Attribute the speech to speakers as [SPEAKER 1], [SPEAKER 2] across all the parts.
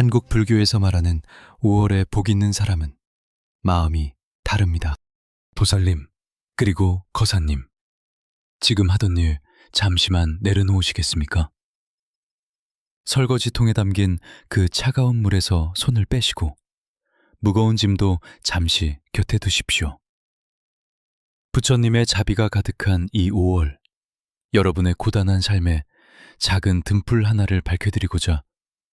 [SPEAKER 1] 한국 불교에서 말하는 5월에 복 있는 사람은 마음이 다릅니다. 보살님, 그리고 거사님, 지금 하던 일 잠시만 내려놓으시겠습니까? 설거지통에 담긴 그 차가운 물에서 손을 빼시고 무거운 짐도 잠시 곁에 두십시오. 부처님의 자비가 가득한 이 5월, 여러분의 고단한 삶에 작은 등불 하나를 밝혀드리고자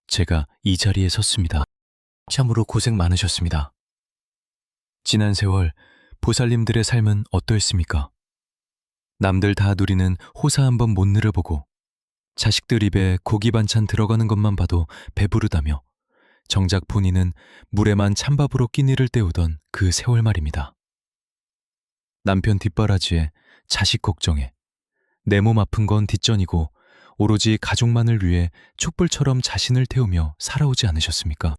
[SPEAKER 1] 제가 이 자리에 섰습니다. 참으로 고생 많으셨습니다. 지난 세월 보살님들의 삶은 어떠했습니까? 남들 다 누리는 호사 한번 못 늘어보고 자식들 입에 고기 반찬 들어가는 것만 봐도 배부르다며 정작 본인은 물에만 찬밥으로 끼니를 때우던 그 세월 말입니다. 남편 뒷바라지에 자식 걱정에 내 몸 아픈 건 뒷전이고 오로지 가족만을 위해 촛불처럼 자신을 태우며 살아오지 않으셨습니까?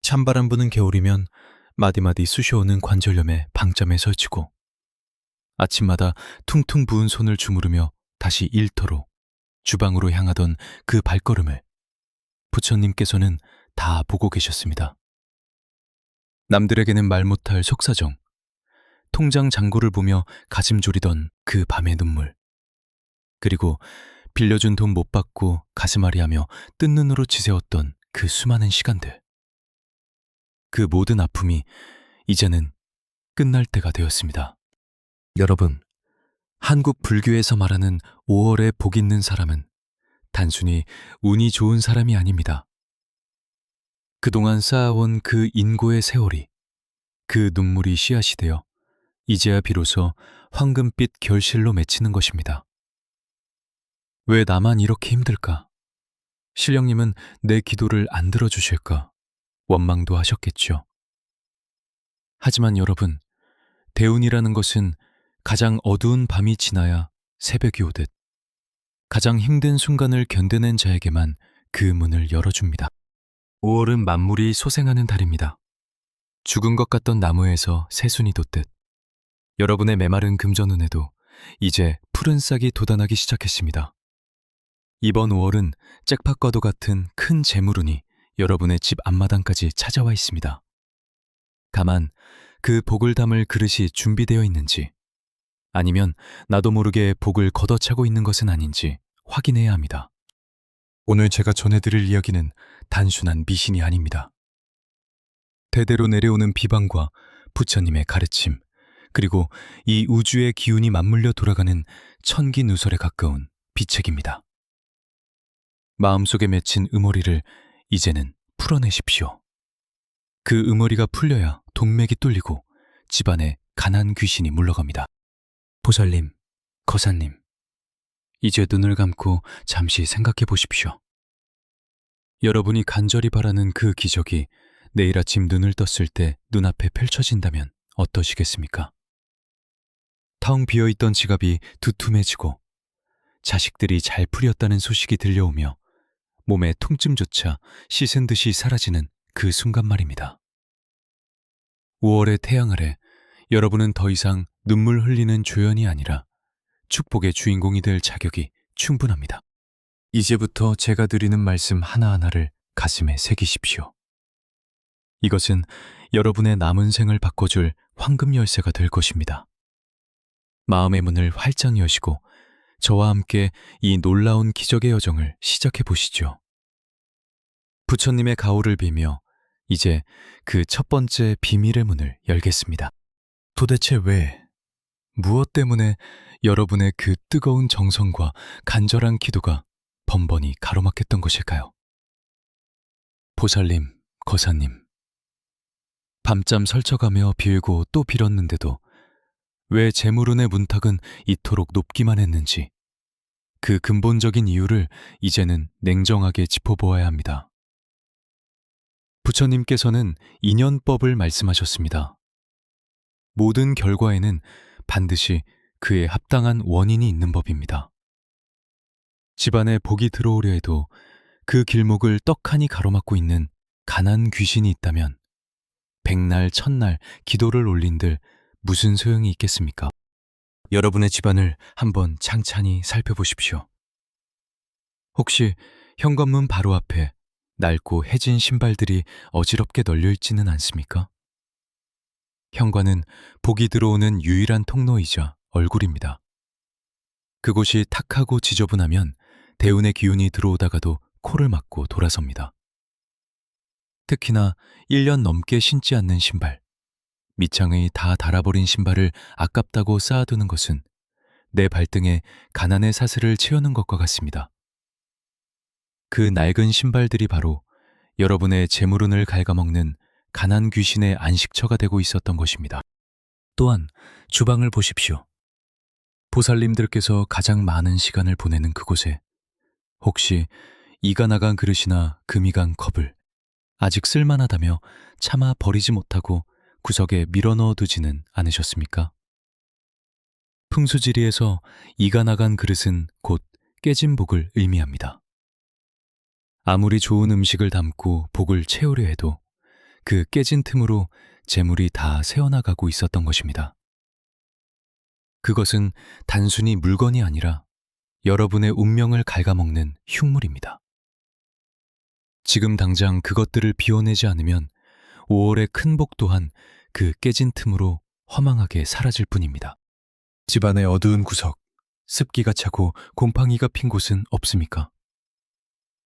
[SPEAKER 1] 찬바람 부는 겨울이면 마디마디 쑤셔오는 관절염에 방점에 설치고 아침마다 퉁퉁 부은 손을 주무르며 다시 일터로 주방으로 향하던 그 발걸음을 부처님께서는 다 보고 계셨습니다. 남들에게는 말 못할 속사정, 통장 잔고를 보며 가슴 졸이던 그 밤의 눈물, 그리고 빌려준 돈 못 받고 가슴앓이하며 뜬 눈으로 지새웠던 그 수많은 시간들. 그 모든 아픔이 이제는 끝날 때가 되었습니다. 여러분, 한국 불교에서 말하는 5월에 복 있는 사람은 단순히 운이 좋은 사람이 아닙니다. 그동안 쌓아온 그 인고의 세월이, 그 눈물이 씨앗이 되어 이제야 비로소 황금빛 결실로 맺히는 것입니다. 왜 나만 이렇게 힘들까? 신령님은 내 기도를 안 들어주실까? 원망도 하셨겠죠. 하지만 여러분, 대운이라는 것은 가장 어두운 밤이 지나야 새벽이 오듯 가장 힘든 순간을 견뎌낸 자에게만 그 문을 열어줍니다. 5월은 만물이 소생하는 달입니다. 죽은 것 같던 나무에서 새순이 돋듯 여러분의 메마른 금전운에도 이제 푸른 싹이 돋아나기 시작했습니다. 이번 5월은 잭팟과도 같은 큰 재물운이 여러분의 집 앞마당까지 찾아와 있습니다. 다만 그 복을 담을 그릇이 준비되어 있는지 아니면 나도 모르게 복을 걷어차고 있는 것은 아닌지 확인해야 합니다. 오늘 제가 전해드릴 이야기는 단순한 미신이 아닙니다. 대대로 내려오는 비방과 부처님의 가르침, 그리고 이 우주의 기운이 맞물려 돌아가는 천기 누설에 가까운 비책입니다. 마음속에 맺힌 음어리를 이제는 풀어내십시오. 그 음어리가 풀려야 동맥이 뚫리고 집안에 가난 귀신이 물러갑니다. 보살님, 거사님, 이제 눈을 감고 잠시 생각해 보십시오. 여러분이 간절히 바라는 그 기적이 내일 아침 눈을 떴을 때 눈앞에 펼쳐진다면 어떠시겠습니까? 텅 비어있던 지갑이 두툼해지고 자식들이 잘 풀렸다는 소식이 들려오며 몸의 통증조차 씻은 듯이 사라지는 그 순간 말입니다. 5월의 태양 아래 여러분은 더 이상 눈물 흘리는 조연이 아니라 축복의 주인공이 될 자격이 충분합니다. 이제부터 제가 드리는 말씀 하나하나를 가슴에 새기십시오. 이것은 여러분의 남은 생을 바꿔줄 황금 열쇠가 될 것입니다. 마음의 문을 활짝 여시고 저와 함께 이 놀라운 기적의 여정을 시작해 보시죠. 부처님의 가호를 빌며 이제 그 첫 번째 비밀의 문을 열겠습니다. 도대체 왜, 무엇 때문에 여러분의 그 뜨거운 정성과 간절한 기도가 번번이 가로막혔던 것일까요? 보살님, 거사님, 밤잠 설쳐가며 빌고 또 빌었는데도 왜 재물운의 문탁은 이토록 높기만 했는지 그 근본적인 이유를 이제는 냉정하게 짚어보아야 합니다. 부처님께서는 인연법을 말씀하셨습니다. 모든 결과에는 반드시 그에 합당한 원인이 있는 법입니다. 집안에 복이 들어오려 해도 그 길목을 떡하니 가로막고 있는 가난 귀신이 있다면 백날 천날 기도를 올린들 무슨 소용이 있겠습니까? 여러분의 집안을 한번 창찬히 살펴보십시오. 혹시 현관문 바로 앞에 낡고 해진 신발들이 어지럽게 널려 있지는 않습니까? 현관은 복이 들어오는 유일한 통로이자 얼굴입니다. 그곳이 탁하고 지저분하면 대운의 기운이 들어오다가도 코를 막고 돌아섭니다. 특히나 1년 넘게 신지 않는 신발, 밑창의 다 닳아버린 신발을 아깝다고 쌓아두는 것은 내 발등에 가난의 사슬을 채우는 것과 같습니다. 그 낡은 신발들이 바로 여러분의 재물운을 갉아먹는 가난 귀신의 안식처가 되고 있었던 것입니다. 또한 주방을 보십시오. 보살님들께서 가장 많은 시간을 보내는 그곳에 혹시 이가 나간 그릇이나 금이 간 컵을 아직 쓸만하다며 차마 버리지 못하고 구석에 밀어넣어 두지는 않으셨습니까? 풍수지리에서 이가 나간 그릇은 곧 깨진 복을 의미합니다. 아무리 좋은 음식을 담고 복을 채우려 해도 그 깨진 틈으로 재물이 다 새어나가고 있었던 것입니다. 그것은 단순히 물건이 아니라 여러분의 운명을 갉아먹는 흉물입니다. 지금 당장 그것들을 비워내지 않으면 5월의 큰 복 또한 그 깨진 틈으로 허망하게 사라질 뿐입니다. 집안의 어두운 구석, 습기가 차고 곰팡이가 핀 곳은 없습니까?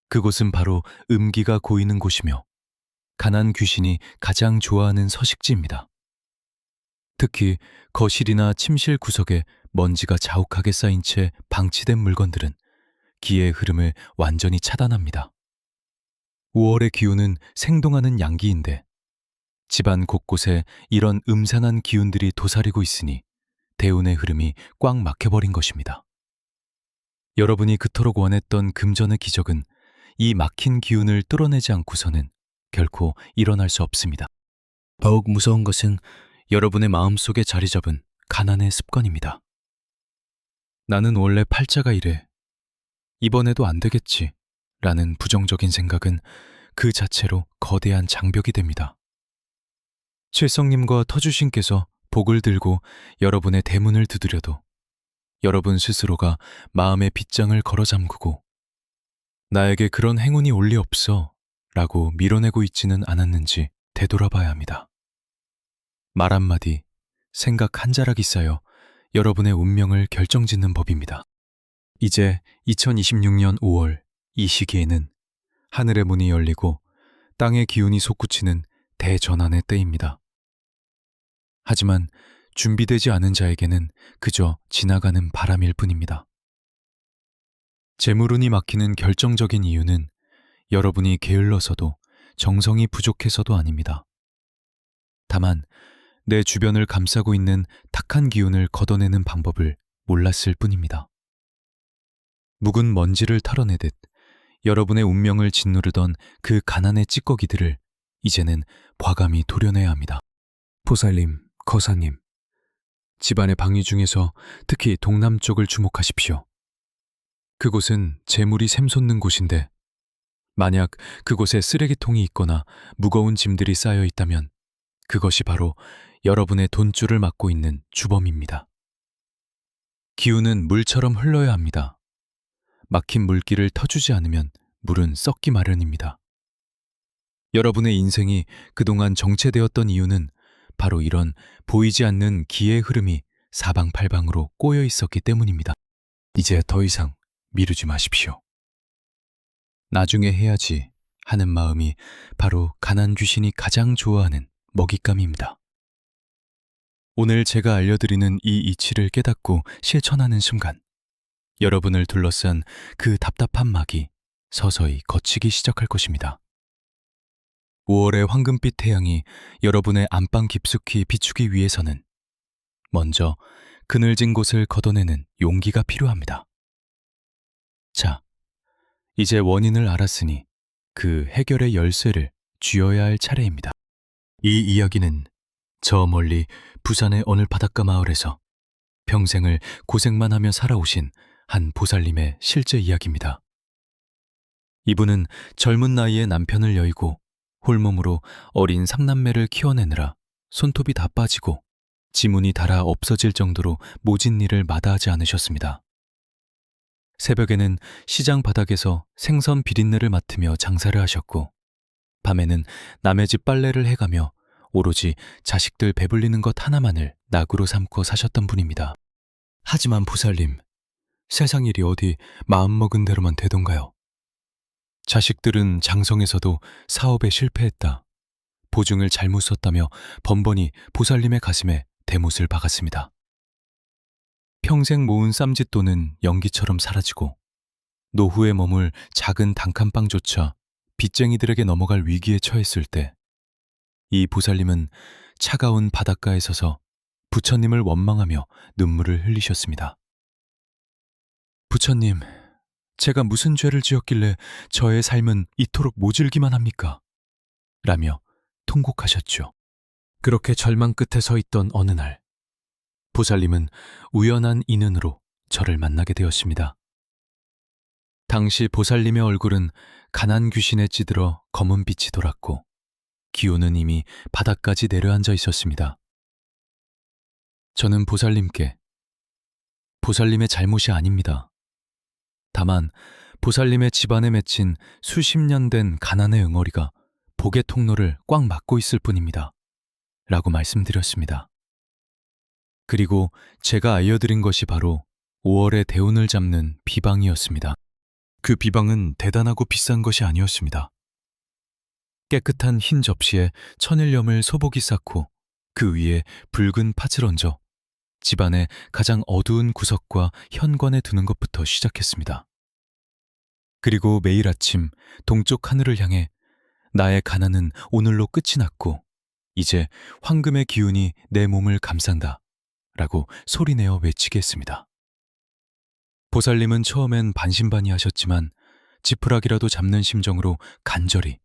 [SPEAKER 1] 그곳은 바로 음기가 고이는 곳이며 가난 귀신이 가장 좋아하는 서식지입니다. 특히 거실이나 침실 구석에 먼지가 자욱하게 쌓인 채 방치된 물건들은 기의 흐름을 완전히 차단합니다. 5월의 기운은 생동하는 양기인데 집안 곳곳에 이런 음산한 기운들이 도사리고 있으니 대운의 흐름이 꽉 막혀버린 것입니다. 여러분이 그토록 원했던 금전의 기적은 이 막힌 기운을 뚫어내지 않고서는 결코 일어날 수 없습니다. 더욱 무서운 것은 여러분의 마음속에 자리 잡은 가난의 습관입니다. 나는 원래 팔자가 이래. 이번에도 안 되겠지. 라는 부정적인 생각은 그 자체로 거대한 장벽이 됩니다. 칠성님과 터주신께서 복을 들고 여러분의 대문을 두드려도 여러분 스스로가 마음의 빗장을 걸어 잠그고 나에게 그런 행운이 올 리 없어 라고 밀어내고 있지는 않았는지 되돌아봐야 합니다. 말 한마디, 생각 한 자락이 쌓여 여러분의 운명을 결정짓는 법입니다. 이제 2026년 5월 이 시기에는 하늘의 문이 열리고 땅의 기운이 솟구치는 대전환의 때입니다. 하지만 준비되지 않은 자에게는 그저 지나가는 바람일 뿐입니다. 재물운이 막히는 결정적인 이유는 여러분이 게을러서도 정성이 부족해서도 아닙니다. 다만 내 주변을 감싸고 있는 탁한 기운을 걷어내는 방법을 몰랐을 뿐입니다. 묵은 먼지를 털어내듯 여러분의 운명을 짓누르던 그 가난의 찌꺼기들을 이제는 과감히 도려내야 합니다. 보살님, 거사님, 집안의 방위 중에서 특히 동남쪽을 주목하십시오. 그곳은 재물이 샘솟는 곳인데 만약 그곳에 쓰레기통이 있거나 무거운 짐들이 쌓여 있다면 그것이 바로 여러분의 돈줄을 막고 있는 주범입니다. 기운은 물처럼 흘러야 합니다. 막힌 물길을 터주지 않으면 물은 썩기 마련입니다. 여러분의 인생이 그동안 정체되었던 이유는 바로 이런 보이지 않는 기의 흐름이 사방팔방으로 꼬여 있었기 때문입니다. 이제 더 이상 미루지 마십시오. 나중에 해야지 하는 마음이 바로 가난 귀신이 가장 좋아하는 먹잇감입니다. 오늘 제가 알려드리는 이 이치를 깨닫고 실천하는 순간 여러분을 둘러싼 그 답답한 막이 서서히 걷히기 시작할 것입니다. 5월의 황금빛 태양이 여러분의 안방 깊숙이 비추기 위해서는 먼저 그늘진 곳을 걷어내는 용기가 필요합니다. 자, 이제 원인을 알았으니 그 해결의 열쇠를 쥐어야 할 차례입니다. 이 이야기는 저 멀리 부산의 어느 바닷가 마을에서 평생을 고생만 하며 살아오신 한 보살님의 실제 이야기입니다. 이분은 젊은 나이에 남편을 여의고 홀몸으로 어린 삼남매를 키워내느라 손톱이 다 빠지고 지문이 닳아 없어질 정도로 모진 일을 마다하지 않으셨습니다. 새벽에는 시장 바닥에서 생선 비린내를 맡으며 장사를 하셨고, 밤에는 남의 집 빨래를 해가며 오로지 자식들 배불리는 것 하나만을 낙으로 삼고 사셨던 분입니다. 하지만 보살님, 세상 일이 어디 마음먹은 대로만 되던가요? 자식들은 장성에서도 사업에 실패했다, 보증을 잘못 썼다며 번번이 보살님의 가슴에 대못을 박았습니다. 평생 모은 쌈짓돈은 연기처럼 사라지고 노후에 머물 작은 단칸방조차 빚쟁이들에게 넘어갈 위기에 처했을 때, 이 보살님은 차가운 바닷가에 서서 부처님을 원망하며 눈물을 흘리셨습니다. 부처님, 제가 무슨 죄를 지었길래 저의 삶은 이토록 모질기만 합니까? 라며 통곡하셨죠. 그렇게 절망 끝에 서 있던 어느 날, 보살님은 우연한 인연으로 저를 만나게 되었습니다. 당시 보살님의 얼굴은 가난 귀신에 찌들어 검은 빛이 돌았고, 기운은 이미 바닥까지 내려앉아 있었습니다. 저는 보살님께 보살님의 잘못이 아닙니다, 다만 보살님의 집안에 맺힌 수십 년 된 가난의 응어리가 복의 통로를 꽉 막고 있을 뿐입니다 라고 말씀드렸습니다. 그리고 제가 알려드린 것이 바로 5월의 대운을 잡는 비방이었습니다. 그 비방은 대단하고 비싼 것이 아니었습니다. 깨끗한 흰 접시에 천일염을 소복이 쌓고 그 위에 붉은 팥을 얹어 집안의 가장 어두운 구석과 현관에 두는 것부터 시작했습니다. 그리고 매일 아침 동쪽 하늘을 향해 나의 가난은 오늘로 끝이 났고 이제 황금의 기운이 내 몸을 감싼다 라고 소리내어 외치게 했습니다. 보살님은 처음엔 반신반의하셨지만 지푸라기라도 잡는 심정으로 간절히,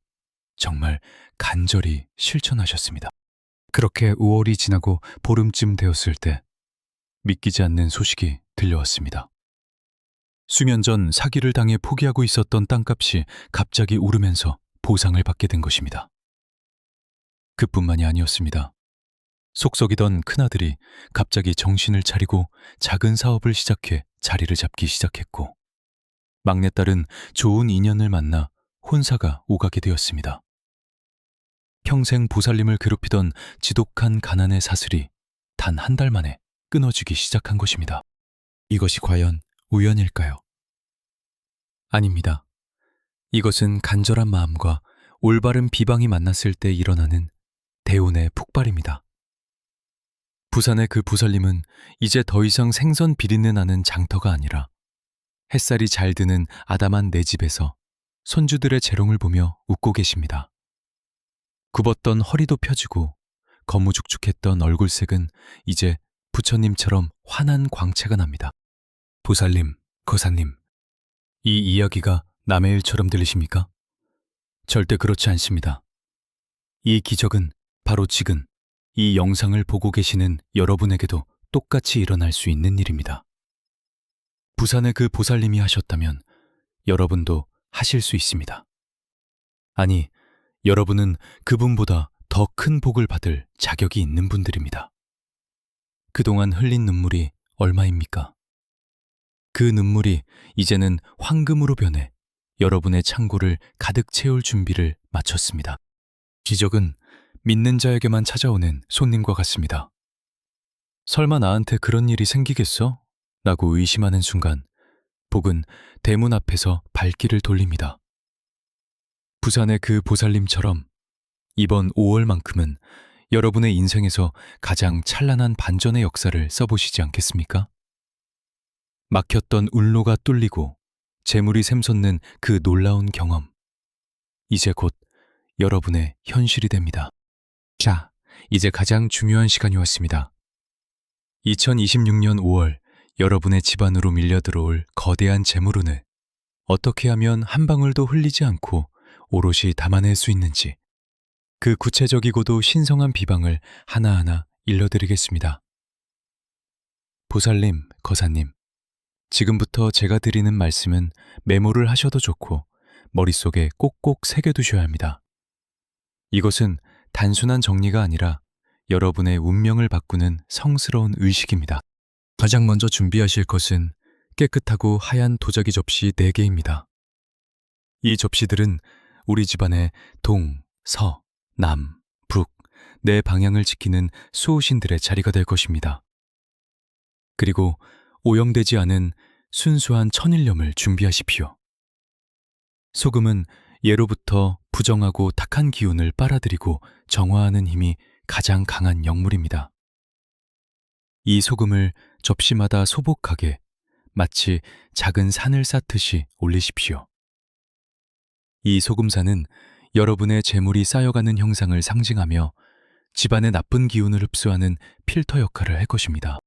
[SPEAKER 1] 정말 간절히 실천하셨습니다. 그렇게 5월이 지나고 보름쯤 되었을 때 믿기지 않는 소식이 들려왔습니다. 수년 전 사기를 당해 포기하고 있었던 땅값이 갑자기 오르면서 보상을 받게 된 것입니다. 그뿐만이 아니었습니다. 속썩이던 큰아들이 갑자기 정신을 차리고 작은 사업을 시작해 자리를 잡기 시작했고, 막내딸은 좋은 인연을 만나 혼사가 오가게 되었습니다. 평생 보살님을 괴롭히던 지독한 가난의 사슬이 단 한 달 만에 끊어지기 시작한 것입니다. 이것이 과연 우연일까요? 아닙니다. 이것은 간절한 마음과 올바른 비방이 만났을 때 일어나는 대운의 폭발입니다. 부산의 그 보살님은 이제 더 이상 생선 비린내 나는 장터가 아니라 햇살이 잘 드는 아담한 내 집에서 손주들의 재롱을 보며 웃고 계십니다. 굽었던 허리도 펴지고 거무죽죽했던 얼굴색은 이제 부처님처럼 환한 광채가 납니다. 보살님, 거사님, 이 이야기가 남의 일처럼 들리십니까? 절대 그렇지 않습니다. 이 기적은 바로 지금 이 영상을 보고 계시는 여러분에게도 똑같이 일어날 수 있는 일입니다. 부산의 그 보살님이 하셨다면 여러분도 하실 수 있습니다. 아니, 여러분은 그분보다 더 큰 복을 받을 자격이 있는 분들입니다. 그동안 흘린 눈물이 얼마입니까? 그 눈물이 이제는 황금으로 변해 여러분의 창고를 가득 채울 준비를 마쳤습니다. 기적은 믿는 자에게만 찾아오는 손님과 같습니다. 설마 나한테 그런 일이 생기겠어? 라고 의심하는 순간 복은 대문 앞에서 발길을 돌립니다. 부산의 그 보살님처럼 이번 5월만큼은 여러분의 인생에서 가장 찬란한 반전의 역사를 써보시지 않겠습니까? 막혔던 운로가 뚫리고 재물이 샘솟는 그 놀라운 경험, 이제 곧 여러분의 현실이 됩니다. 자, 이제 가장 중요한 시간이 왔습니다. 2026년 5월 여러분의 집안으로 밀려들어올 거대한 재물운을 어떻게 하면 한 방울도 흘리지 않고 오롯이 담아낼 수 있는지, 그 구체적이고도 신성한 비방을 하나하나 일러드리겠습니다. 보살님, 거사님, 지금부터 제가 드리는 말씀은 메모를 하셔도 좋고 머릿속에 꼭꼭 새겨두셔야 합니다. 이것은 단순한 정리가 아니라 여러분의 운명을 바꾸는 성스러운 의식입니다. 가장 먼저 준비하실 것은 깨끗하고 하얀 도자기 접시 4개입니다. 이 접시들은 우리 집안의 동, 서, 남, 북, 네 방향을 지키는 수호신들의 자리가 될 것입니다. 그리고 오염되지 않은 순수한 천일염을 준비하십시오. 소금은 예로부터 부정하고 탁한 기운을 빨아들이고 정화하는 힘이 가장 강한 역물입니다. 이 소금을 접시마다 소복하게 마치 작은 산을 쌓듯이 올리십시오. 이 소금산은 여러분의 재물이 쌓여가는 형상을 상징하며 집안의 나쁜 기운을 흡수하는 필터 역할을 할 것입니다.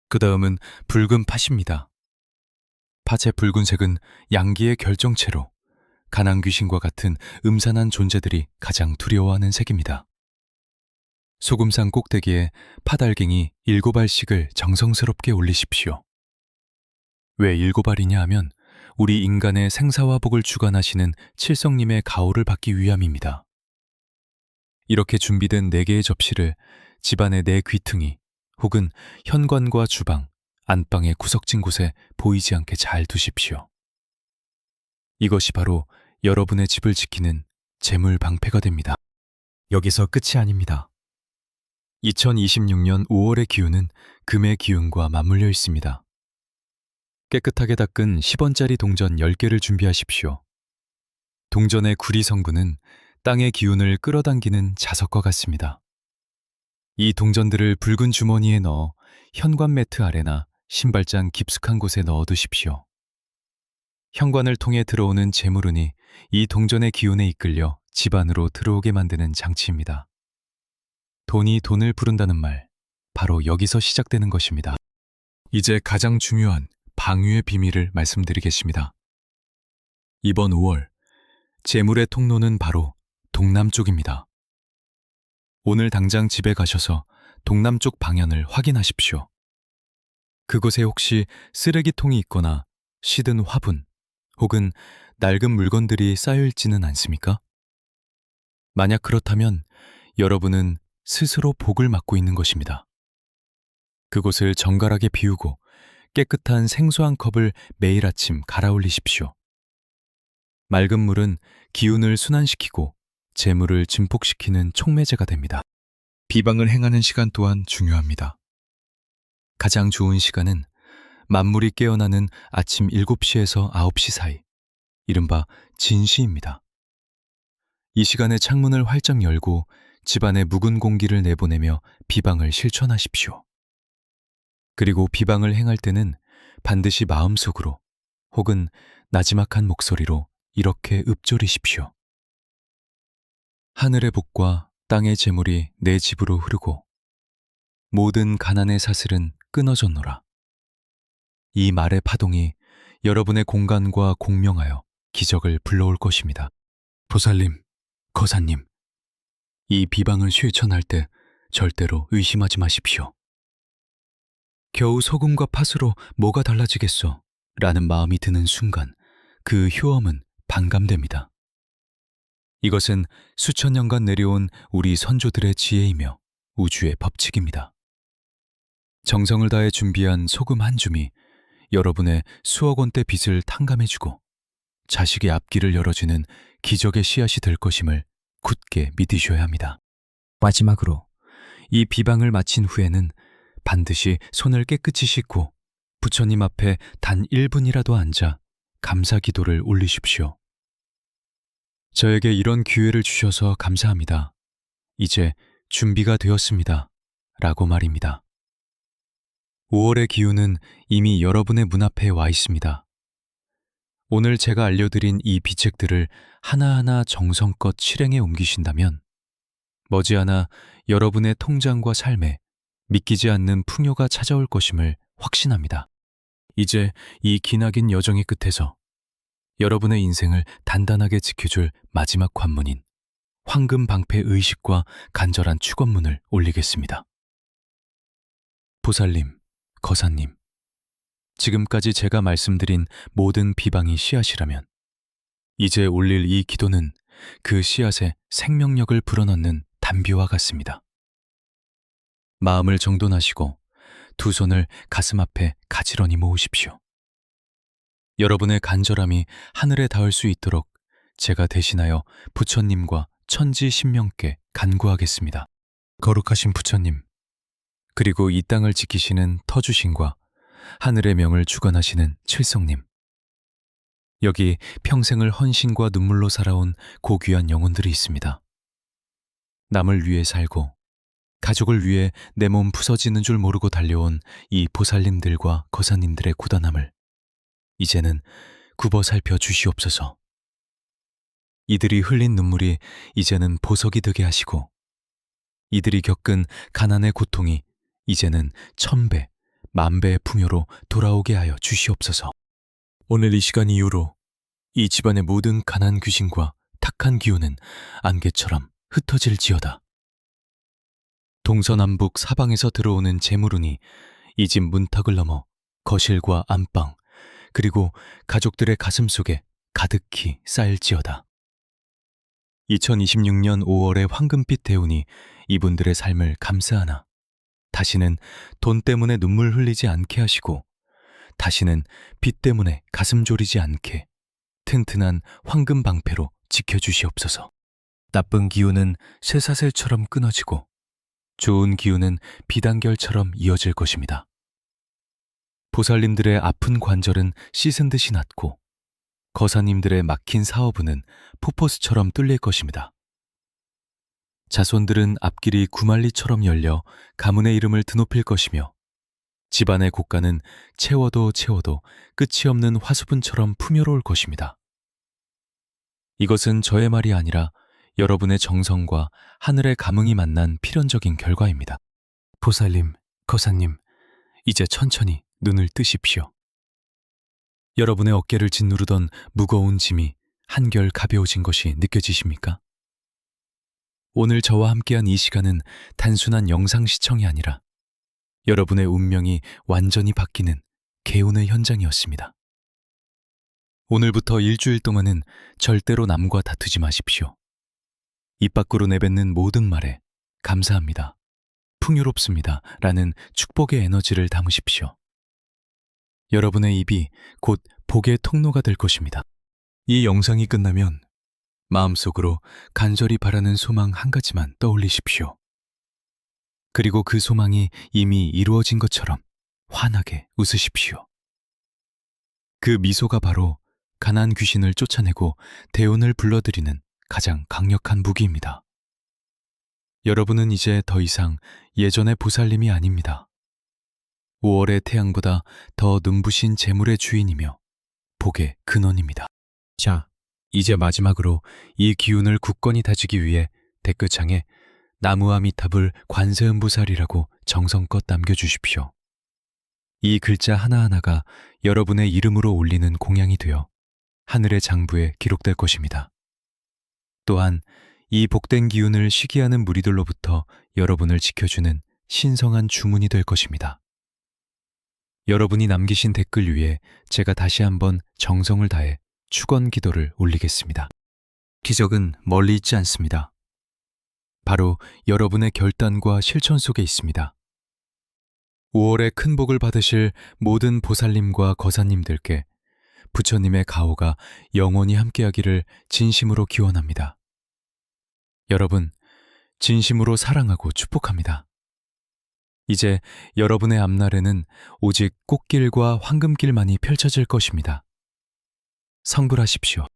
[SPEAKER 1] 그 다음은 붉은 팥입니다. 팥의 붉은색은 양기의 결정체로 가난 귀신과 같은 음산한 존재들이 가장 두려워하는 색입니다. 소금산 꼭대기에 팥알갱이 7알씩을 정성스럽게 올리십시오. 왜 7알이냐 하면 우리 인간의 생사와 복을 주관하시는 칠성님의 가호를 받기 위함입니다. 이렇게 준비된 4개의 접시를 집안의 4귀퉁이 혹은 현관과 주방, 안방의 구석진 곳에 보이지 않게 잘 두십시오. 이것이 바로 여러분의 집을 지키는 재물 방패가 됩니다. 여기서 끝이 아닙니다. 2026년 5월의 기운은 금의 기운과 맞물려 있습니다. 깨끗하게 닦은 10원짜리 동전 10개를 준비하십시오. 동전의 구리 성분은 땅의 기운을 끌어당기는 자석과 같습니다. 이 동전들을 붉은 주머니에 넣어 현관 매트 아래나 신발장 깊숙한 곳에 넣어두십시오. 현관을 통해 들어오는 재물운이 이 동전의 기운에 이끌려 집 안으로 들어오게 만드는 장치입니다. 돈이 돈을 부른다는 말, 바로 여기서 시작되는 것입니다. 이제 가장 중요한 방위의 비밀을 말씀드리겠습니다. 이번 5월, 재물의 통로는 바로 동남쪽입니다. 오늘 당장 집에 가셔서 동남쪽 방향을 확인하십시오. 그곳에 혹시 쓰레기통이 있거나 시든 화분 혹은 낡은 물건들이 쌓여있지는 않습니까? 만약 그렇다면 여러분은 스스로 복을 맡고 있는 것입니다. 그곳을 정갈하게 비우고 깨끗한 생수 한 컵을 매일 아침 갈아 올리십시오. 맑은 물은 기운을 순환시키고 재물을 증폭시키는 촉매제가 됩니다. 비방을 행하는 시간 또한 중요합니다. 가장 좋은 시간은 만물이 깨어나는 아침 7시에서 9시 사이, 이른바 진시입니다. 이 시간에 창문을 활짝 열고 집안에 묵은 공기를 내보내며 비방을 실천하십시오. 그리고 비방을 행할 때는 반드시 마음속으로 혹은 나지막한 목소리로 이렇게 읊조리십시오. 하늘의 복과 땅의 재물이 내 집으로 흐르고 모든 가난의 사슬은 끊어졌노라. 이 말의 파동이 여러분의 공간과 공명하여 기적을 불러올 것입니다. 보살님, 거사님, 이 비방을 실천할 때 절대로 의심하지 마십시오. 겨우 소금과 팥으로 뭐가 달라지겠어? 라는 마음이 드는 순간 그 효험은 반감됩니다. 이것은 수천 년간 내려온 우리 선조들의 지혜이며 우주의 법칙입니다. 정성을 다해 준비한 소금 한 줌이 여러분의 수억 원대 빚을 탕감해주고 자식의 앞길을 열어주는 기적의 씨앗이 될 것임을 굳게 믿으셔야 합니다. 마지막으로 이 비방을 마친 후에는 반드시 손을 깨끗이 씻고 부처님 앞에 단 1분이라도 앉아 감사 기도를 올리십시오. 저에게 이런 기회를 주셔서 감사합니다. 이제 준비가 되었습니다. 라고 말입니다. 5월의 기운은 이미 여러분의 문 앞에 와 있습니다. 오늘 제가 알려드린 이 비책들을 하나하나 정성껏 실행에 옮기신다면 머지않아 여러분의 통장과 삶에 믿기지 않는 풍요가 찾아올 것임을 확신합니다. 이제 이 기나긴 여정의 끝에서 여러분의 인생을 단단하게 지켜줄 마지막 관문인 황금 방패 의식과 간절한 축원문을 올리겠습니다. 보살님, 거사님, 지금까지 제가 말씀드린 모든 비방이 씨앗이라면 이제 올릴 이 기도는 그 씨앗에 생명력을 불어넣는 담비와 같습니다. 마음을 정돈하시고 두 손을 가슴 앞에 가지런히 모으십시오. 여러분의 간절함이 하늘에 닿을 수 있도록 제가 대신하여 부처님과 천지 신명께 간구하겠습니다. 거룩하신 부처님, 그리고 이 땅을 지키시는 터주신과 하늘의 명을 주관하시는 칠성님, 여기 평생을 헌신과 눈물로 살아온 고귀한 영혼들이 있습니다. 남을 위해 살고 가족을 위해 내 몸 부서지는 줄 모르고 달려온 이 보살님들과 거사님들의 고단함을 이제는 굽어 살펴 주시옵소서. 이들이 흘린 눈물이 이제는 보석이 되게 하시고 이들이 겪은 가난의 고통이 이제는 1000배, 10,000배의 풍요로 돌아오게 하여 주시옵소서. 오늘 이 시간 이후로 이 집안의 모든 가난 귀신과 탁한 기운은 안개처럼 흩어질지어다. 동서남북 사방에서 들어오는 재물운이 이 집 문턱을 넘어 거실과 안방 그리고 가족들의 가슴 속에 가득히 쌓일지어다. 2026년 5월의 황금빛 대운이 이분들의 삶을 감싸하나 다시는 돈 때문에 눈물 흘리지 않게 하시고 다시는 빚 때문에 가슴 졸이지 않게 튼튼한 황금 방패로 지켜주시옵소서. 나쁜 기운은 쇠사슬처럼 끊어지고 좋은 기운은 비단결처럼 이어질 것입니다. 보살님들의 아픈 관절은 씻은 듯이 낫고 거사님들의 막힌 사업운은 포포스처럼 뚫릴 것입니다. 자손들은 앞길이 구만리처럼 열려 가문의 이름을 드높일 것이며 집안의 곳간은 채워도 채워도 끝이 없는 화수분처럼 풍요로울 것입니다. 이것은 저의 말이 아니라 여러분의 정성과 하늘의 감흥이 만난 필연적인 결과입니다. 보살님, 거사님, 이제 천천히 눈을 뜨십시오. 여러분의 어깨를 짓누르던 무거운 짐이 한결 가벼워진 것이 느껴지십니까? 오늘 저와 함께한 이 시간은 단순한 영상 시청이 아니라 여러분의 운명이 완전히 바뀌는 개운의 현장이었습니다. 오늘부터 일주일 동안은 절대로 남과 다투지 마십시오. 입 밖으로 내뱉는 모든 말에 감사합니다, 풍요롭습니다 라는 축복의 에너지를 담으십시오. 여러분의 입이 곧 복의 통로가 될 것입니다. 이 영상이 끝나면 마음속으로 간절히 바라는 소망 한 가지만 떠올리십시오. 그리고 그 소망이 이미 이루어진 것처럼 환하게 웃으십시오. 그 미소가 바로 가난 귀신을 쫓아내고 대운을 불러들이는 가장 강력한 무기입니다. 여러분은 이제 더 이상 예전의 보살님이 아닙니다. 5월의 태양보다 더 눈부신 재물의 주인이며 복의 근원입니다. 자, 이제 마지막으로 이 기운을 굳건히 다지기 위해 댓글창에 나무아미타불 관세음보살이라고 정성껏 남겨주십시오. 이 글자 하나하나가 여러분의 이름으로 올리는 공양이 되어 하늘의 장부에 기록될 것입니다. 또한 이 복된 기운을 시기하는 무리들로부터 여러분을 지켜주는 신성한 주문이 될 것입니다. 여러분이 남기신 댓글 위에 제가 다시 한번 정성을 다해 축원 기도를 올리겠습니다. 기적은 멀리 있지 않습니다. 바로 여러분의 결단과 실천 속에 있습니다. 5월에 큰 복을 받으실 모든 보살님과 거사님들께 부처님의 가호가 영원히 함께하기를 진심으로 기원합니다. 여러분, 진심으로 사랑하고 축복합니다. 이제 여러분의 앞날에는 오직 꽃길과 황금길만이 펼쳐질 것입니다. 성불하십시오.